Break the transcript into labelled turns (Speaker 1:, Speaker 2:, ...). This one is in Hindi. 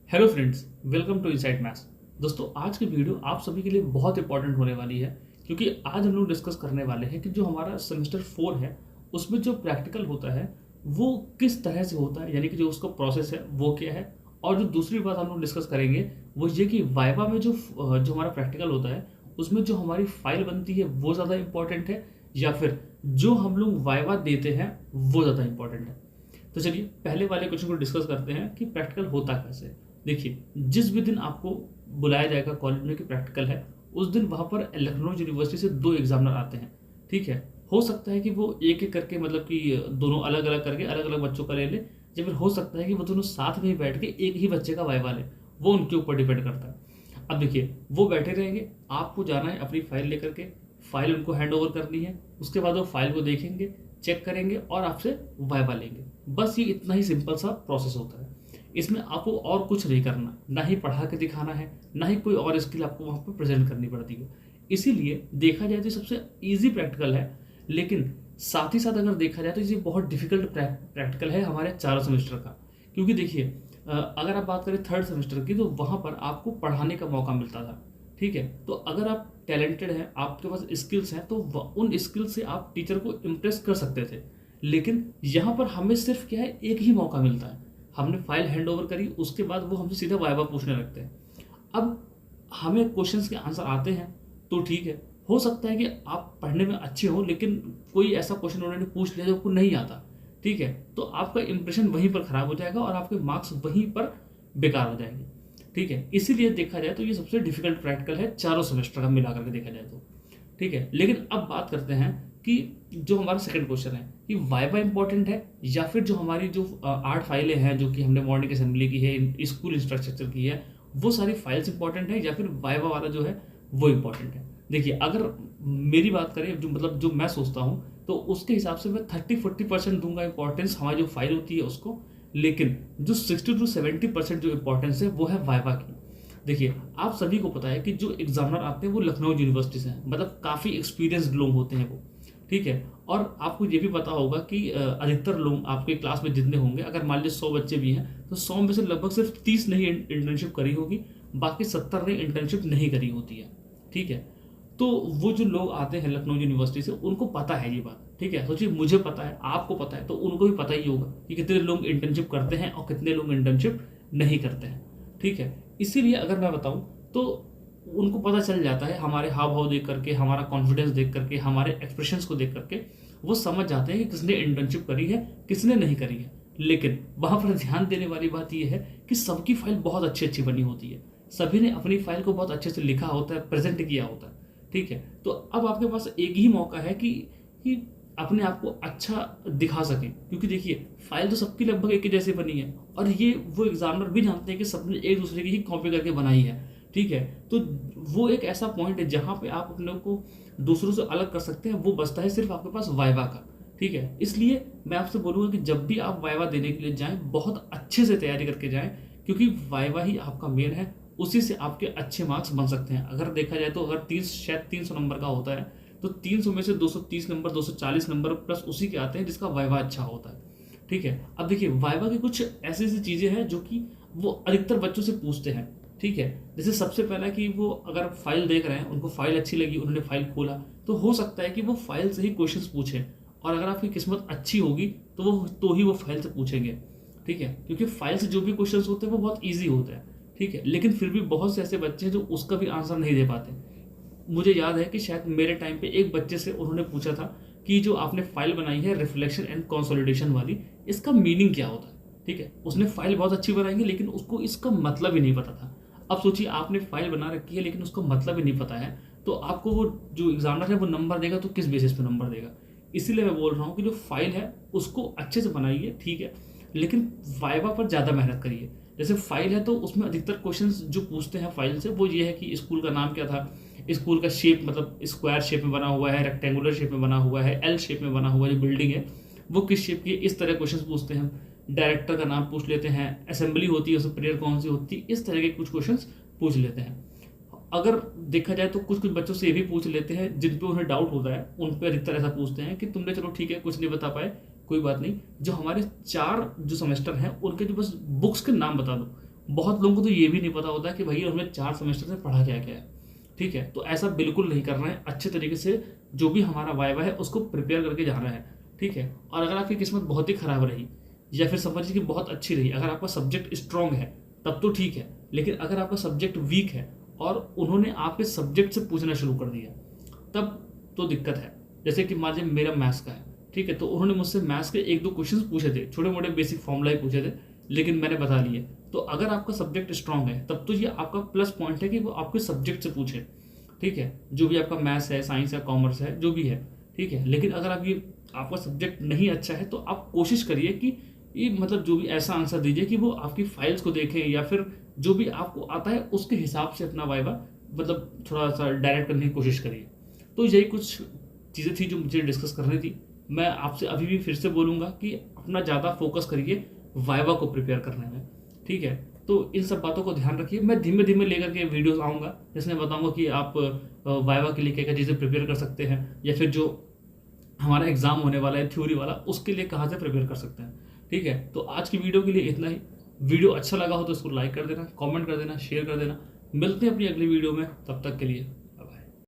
Speaker 1: Hello friends, welcome to Insight Maths. दोस्तों, आज की वीडियो आप सभी के लिए बहुत इंपॉर्टेंट होने वाली है क्योंकि आज हम लोग डिस्कस करने वाले हैं कि जो हमारा सेमेस्टर 4 है उसमें जो प्रैक्टिकल होता है वो किस तरह से होता है, यानी कि जो उसका प्रोसेस है वो क्या है। और जो दूसरी बात हम लोग डिस्कस करेंगे वो ये कि वाइवा में जो हमारा प्रैक्टिकल होता है उसमें जो हमारी फाइल बनती है वो ज़्यादा इंपॉर्टेंट है या फिर जो हम लोग वाइवा देते हैं वो ज़्यादा इंपॉर्टेंट है। तो चलिए पहले वाले क्वेश्चन को डिस्कस करते हैं कि प्रैक्टिकल होता कैसे है। देखिए, जिस भी दिन आपको बुलाया जाएगा कॉलेज में कि प्रैक्टिकल है, उस दिन वहाँ पर लखनऊ यूनिवर्सिटी से 2 एग्जामिनर आते हैं। ठीक है, हो सकता है कि वो एक एक करके, मतलब कि दोनों अलग अलग करके अलग अलग बच्चों का ले ले, या फिर हो सकता है कि वो दोनों साथ में ही बैठ के एक ही बच्चे का वाइवा ले। वो उनके ऊपर डिपेंड करता है। अब देखिए, वो बैठे रहेंगे, आपको जाना है अपनी फाइल लेकर के, फाइल उनको हैंड ओवर करनी है। उसके बाद वो फाइल को देखेंगे, चेक करेंगे और आपसे वाइवा लेंगे। बस ये इतना ही सिंपल सा प्रोसेस होता है। इसमें आपको और कुछ नहीं करना, ना ही पढ़ा के दिखाना है, ना ही कोई और स्किल आपको वहाँ पर प्रेजेंट करनी पड़ती है। इसीलिए देखा जाए तो सबसे इजी प्रैक्टिकल है, लेकिन साथ ही साथ अगर देखा जाए तो ये बहुत डिफिकल्ट प्रैक्टिकल है हमारे चारों सेमेस्टर का। क्योंकि देखिए, अगर आप बात करें थर्ड सेमेस्टर की तो वहाँ पर आपको पढ़ाने का मौका मिलता था। ठीक है, तो अगर आप टैलेंटेड हैं, आपके पास स्किल्स हैं, तो उन स्किल्स से आप टीचर को इम्प्रेस कर सकते थे। लेकिन यहाँ पर हमें सिर्फ क्या है, एक ही मौका मिलता है। हमने फाइल हैंड ओवर करी, उसके बाद वो हमसे सीधा वाइवा पूछने लगते हैं। अब हमें क्वेश्चंस के आंसर आते हैं तो ठीक है, हो सकता है कि आप पढ़ने में अच्छे हो लेकिन कोई ऐसा क्वेश्चन उन्होंने पूछ लिया जो आपको नहीं आता। ठीक है, तो आपका इंप्रेशन वहीं पर खराब हो जाएगा और आपके मार्क्स वहीं पर बेकार हो जाएंगे। ठीक है, इसीलिए देखा जाए तो ये सबसे डिफिकल्ट प्रैक्टिकल है चारों सेमेस्टर का मिला करके देखा जाए तो। ठीक है, लेकिन अब बात करते हैं कि जो हमारा सेकंड क्वेश्चन है कि वाइवा इंपॉर्टेंट है या फिर जो हमारी जो 8 फाइलें हैं जो कि हमने मॉर्निंग असेंबली की है, स्कूल इंफ्रास्ट्रक्चर की है, वो सारी फाइल्स इंपॉर्टेंट है या फिर वाइवा वाला जो है वो इंपॉर्टेंट है। देखिए, अगर मेरी बात करें, जो मैं सोचता हूँ, तो उसके हिसाब से मैं 30-40% दूंगा इंपॉर्टेंस हमारी जो फाइल होती है उसको। लेकिन जो 60-70% जो इंपॉर्टेंस है वो है वाइवा की। देखिए, आप सभी को पता है कि जो एग्जामिनर आते हैं वो लखनऊ यूनिवर्सिटी से हैं, मतलब काफ़ी एक्सपीरियंस्ड लोग होते हैं वो। ठीक है, और आपको ये भी पता होगा कि अधिकतर लोग आपके क्लास में जितने होंगे, अगर मान लीजिए 100 बच्चे भी हैं तो 100 में से लगभग सिर्फ 30 ने ही इंटर्नशिप करी होगी, बाकी 70 ने इंटर्नशिप नहीं करी होती है। ठीक है, तो वो जो लोग आते हैं लखनऊ यूनिवर्सिटी से उनको पता है ये बात। ठीक है, सोचिए, मुझे पता है, आपको पता है, तो उनको भी पता ही होगा कि कितने लोग इंटर्नशिप करते हैं और कितने लोग इंटर्नशिप नहीं करते हैं। ठीक है, इसीलिए अगर मैं बताऊं तो उनको पता चल जाता है, हमारे हाव भाव देख करके, हमारा कॉन्फिडेंस देख करके, हमारे एक्सप्रेशंस को देख करके वो समझ जाते हैं कि किसने इंटर्नशिप करी है, किसने नहीं करी है। लेकिन वहाँ पर ध्यान देने वाली बात यह है कि सबकी फाइल बहुत अच्छी अच्छी बनी होती है, सभी ने अपनी फाइल को बहुत अच्छे से लिखा होता है, प्रेजेंट किया होता है। ठीक है, तो अब आपके पास एक ही मौका है कि अपने आप को अच्छा दिखा सकें, क्योंकि देखिए फाइल तो सबकी लगभग एक ही जैसी बनी है और ये वो एग्जामिनर भी जानते हैं कि सबने एक दूसरे की ही कॉपी करके बनाई है। ठीक है, तो वो एक ऐसा पॉइंट है जहां पे आप अपने को दूसरों से अलग कर सकते हैं, वो बचता है सिर्फ आपके पास वाइवा का। ठीक है, इसलिए मैं आपसे बोलूंगा कि जब भी आप वाइवा देने के लिए जाएं, बहुत अच्छे से तैयारी करके जाएं, क्योंकि वाइवा ही आपका मेन है, उसी से आपके अच्छे मार्क्स बन सकते हैं। अगर देखा जाए तो अगर 300 नंबर का होता है तो 300 में से 230 नंबर, 240 नंबर प्लस उसी के आते हैं जिसका वाइवा अच्छा होता है। ठीक है, अब देखिए, वाइवा की कुछ ऐसी ऐसी चीजें हैं जो कि वो अधिकतर बच्चों से पूछते हैं। ठीक है, जैसे सबसे पहला कि वो अगर फाइल देख रहे हैं, उनको फाइल अच्छी लगी, उन्होंने फाइल खोला, तो हो सकता है कि वो फाइल से ही क्वेश्चंस पूछे, और अगर आपकी किस्मत अच्छी होगी तो ही वो फाइल से पूछेंगे। ठीक है, क्योंकि फाइल से जो भी क्वेश्चंस होते हैं वो बहुत ईजी होते हैं। ठीक है, लेकिन फिर भी बहुत से ऐसे बच्चे हैं जो उसका भी आंसर नहीं दे पाते। मुझे याद है कि शायद मेरे टाइम पे एक बच्चे से उन्होंने पूछा था कि जो आपने फाइल बनाई है रिफ्लेक्शन एंड कंसोलिडेशन वाली, इसका मीनिंग क्या होता है। ठीक है, उसने फाइल बहुत अच्छी बनाई है लेकिन उसको इसका मतलब ही नहीं पता था। अब सोचिए, आपने फाइल बना रखी है लेकिन उसका मतलब ही नहीं पता है, तो आपको वो जो एग्जामिनर है वो नंबर देगा तो किस बेसिस पे नंबर देगा। इसीलिए मैं बोल रहा हूँ कि जो फाइल है उसको अच्छे से बनाइए, ठीक है, लेकिन वाइवा पर ज़्यादा मेहनत करिए। जैसे फाइल है तो उसमें अधिकतर क्वेश्चंस जो पूछते हैं फाइल से वो ये है कि स्कूल का नाम क्या था, स्कूल का शेप, मतलब स्क्वायर शेप में बना हुआ है, रेक्टेंगुलर शेप में बना हुआ है, एल शेप में बना हुआ है, जो बिल्डिंग है वो किस शेप की है, इस तरह क्वेश्चन पूछते हैं। डायरेक्टर का नाम पूछ लेते हैं, असेंबली होती है उसमें प्रेयर कौन सी होती है, इस तरह के कुछ क्वेश्चन पूछ लेते हैं। अगर देखा जाए तो कुछ कुछ बच्चों से ये भी पूछ लेते हैं जिन पे उन्हें डाउट होता है, उन पे अधिकतर ऐसा पूछते हैं कि तुमने, चलो ठीक है कुछ नहीं बता पाए, कोई बात नहीं, जो हमारे 4 जो सेमेस्टर हैं उनके जो बस बुक्स के नाम बता दो, बहुत लोगों को तो ये भी नहीं पता होता है कि भैया हमने 4 सेमेस्टर से पढ़ा क्या क्या है। ठीक है, तो ऐसा बिल्कुल नहीं करना है। अच्छे तरीके से जो भी हमारा वाइवा है उसको प्रिपेयर करके जाना है। ठीक है, और अगर आपकी किस्मत बहुत ही खराब रही या फिर समझिए कि बहुत अच्छी रही, अगर आपका सब्जेक्ट स्ट्रांग है तब तो ठीक है, लेकिन अगर आपका सब्जेक्ट वीक है और उन्होंने आपके सब्जेक्ट से पूछना शुरू कर दिया तब तो दिक्कत है। जैसे कि मान लीजिए मेरा मैथ्स का है, ठीक है, तो उन्होंने मुझसे मैथ्स के 1-2 क्वेश्चन पूछे थे, छोटे मोटे बेसिक फॉर्मूला ही पूछे थे, लेकिन मैंने बता लिए। तो अगर आपका सब्जेक्ट स्ट्रांग है तब तो ये आपका प्लस पॉइंट है कि वो आपके सब्जेक्ट से पूछे। ठीक है, जो भी आपका मैथ्स है, साइंस है, कॉमर्स है, जो भी है। ठीक है, लेकिन अगर आपका सब्जेक्ट नहीं अच्छा है तो आप कोशिश करिए कि ये मतलब जो भी ऐसा आंसर दीजिए कि वो आपकी फाइल्स को देखें या फिर जो भी आपको आता है उसके हिसाब से अपना वाइवा मतलब थोड़ा सा डायरेक्ट करने की कोशिश करिए। तो यही कुछ चीज़ें थी जो मुझे डिस्कस करनी थी। मैं आपसे अभी भी फिर से बोलूँगा कि अपना ज़्यादा फोकस करिए वाइवा को प्रिपेयर करने में। ठीक है, तो इन सब बातों को ध्यान रखिए। मैं धीमे धीमे लेकर के वीडियोस आऊँगा जिसमें बताऊँगा कि आप वाइवा के लिए क्या क्या चीज़ें प्रिपेयर कर सकते हैं या फिर जो हमारा एग्जाम होने वाला है थ्योरी वाला उसके लिए कहाँ से प्रिपेयर कर सकते हैं। ठीक है, तो आज की वीडियो के लिए इतना ही। वीडियो अच्छा लगा हो तो इसको लाइक कर देना, कमेंट कर देना, शेयर कर देना। मिलते हैं अपनी अगली वीडियो में, तब तक के लिए